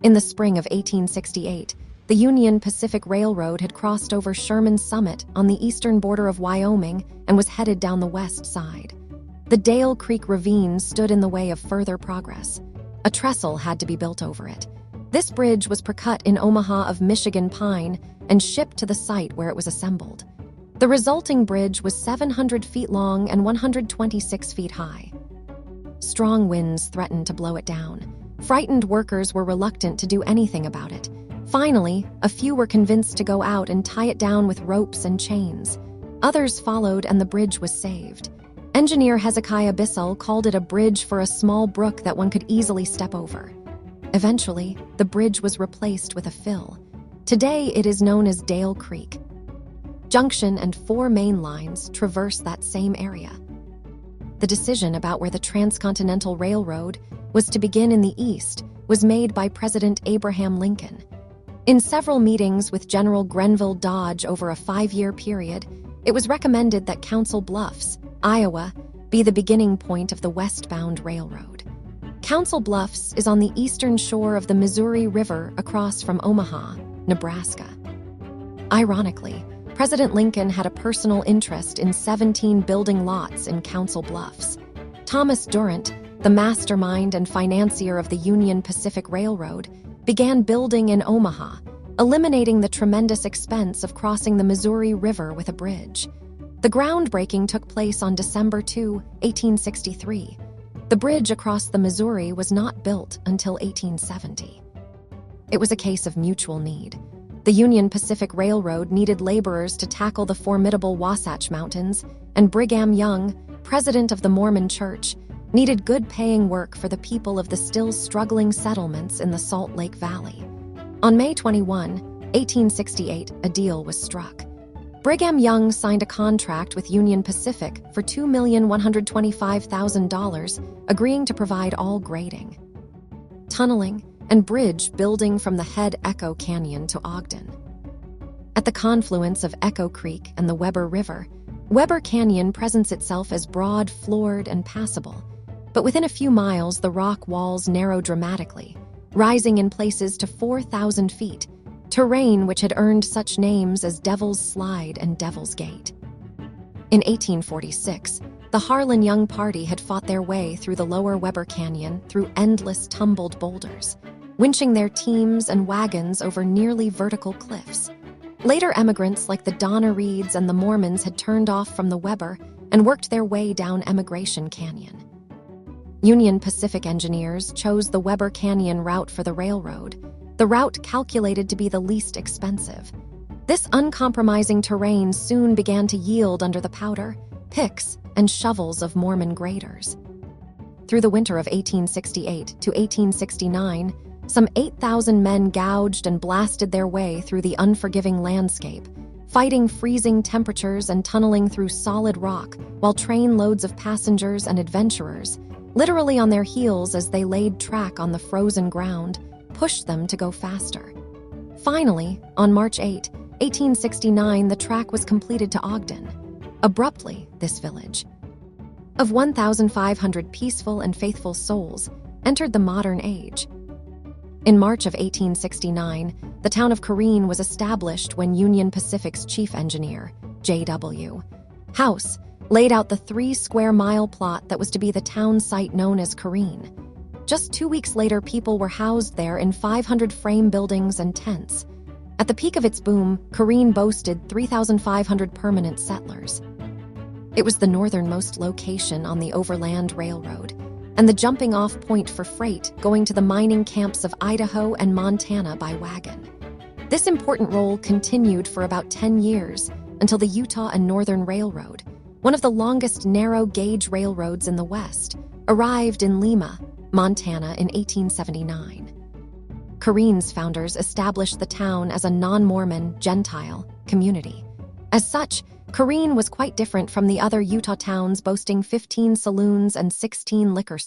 In the spring of 1868, the Union Pacific Railroad had crossed over Sherman's Summit on the eastern border of Wyoming and was headed down the west side. The Dale Creek Ravine stood in the way of further progress. A trestle had to be built over it. This bridge was precut in Omaha of Michigan pine and shipped to the site where it was assembled. The resulting bridge was 700 feet long and 126 feet high. Strong winds threatened to blow it down. Frightened workers were reluctant to do anything about it. Finally, a few were convinced to go out and tie it down with ropes and chains. Others followed, and the bridge was saved. Engineer Hezekiah Bissell called it a bridge for a small brook that one could easily step over. Eventually, the bridge was replaced with a fill. Today, it is known as Dale Creek. Junction and 4 main lines traverse that same area. The decision about where the Transcontinental Railroad was to begin in the east was made by President Abraham Lincoln. In several meetings with General Grenville Dodge over a 5-year period, it was recommended that Council Bluffs, Iowa, be the beginning point of the westbound railroad. Council Bluffs is on the eastern shore of the Missouri River across from Omaha, Nebraska. Ironically, President Lincoln had a personal interest in 17 building lots in Council Bluffs. Thomas Durant, the mastermind and financier of the Union Pacific Railroad, began building in Omaha, eliminating the tremendous expense of crossing the Missouri River with a bridge. The groundbreaking took place on December 2, 1863. The bridge across the Missouri was not built until 1870. It was a case of mutual need. The Union Pacific Railroad needed laborers to tackle the formidable Wasatch Mountains, and Brigham Young, president of the Mormon Church, needed good-paying work for the people of the still struggling settlements in the Salt Lake Valley. On May 21, 1868, a deal was struck. Brigham Young signed a contract with Union Pacific for $2,125,000, agreeing to provide all grading, tunneling, and bridge building from the head Echo Canyon to Ogden. At the confluence of Echo Creek and the Weber River, Weber Canyon presents itself as broad, floored, and passable. But within a few miles, the rock walls narrow dramatically, rising in places to 4,000 feet, terrain which had earned such names as Devil's Slide and Devil's Gate. In 1846, the Harlan Young Party had fought their way through the lower Weber Canyon through endless tumbled boulders, winching their teams and wagons over nearly vertical cliffs. Later emigrants like the Donna Reeds and the Mormons had turned off from the Weber and worked their way down Emigration Canyon. Union Pacific engineers chose the Weber Canyon route for the railroad, the route calculated to be the least expensive. This uncompromising terrain soon began to yield under the powder, picks, and shovels of Mormon graders. Through the winter of 1868 to 1869, some 8,000 men gouged and blasted their way through the unforgiving landscape, fighting freezing temperatures and tunneling through solid rock while train loads of passengers and adventurers, literally on their heels as they laid track on the frozen ground, pushed them to go faster. Finally, on March 8, 1869, the track was completed to Ogden. Abruptly, this village, of 1,500 peaceful and faithful souls, entered the modern age. In March of 1869, the town of Carine was established when Union Pacific's chief engineer, J.W. House, laid out the 3-square-mile plot that was to be the town site known as Carine. Just 2 weeks later, people were housed there in 500 frame buildings and tents. At the peak of its boom, Carine boasted 3,500 permanent settlers. It was the northernmost location on the Overland Railroad, and the jumping-off point for freight going to the mining camps of Idaho and Montana by wagon. This important role continued for about 10 years until the Utah and Northern Railroad, one of the longest narrow-gauge railroads in the West, arrived in Lima, Montana in 1879. Carine's founders established the town as a non-Mormon, Gentile community. As such, Carine was quite different from the other Utah towns boasting 15 saloons and 16 liquor stores.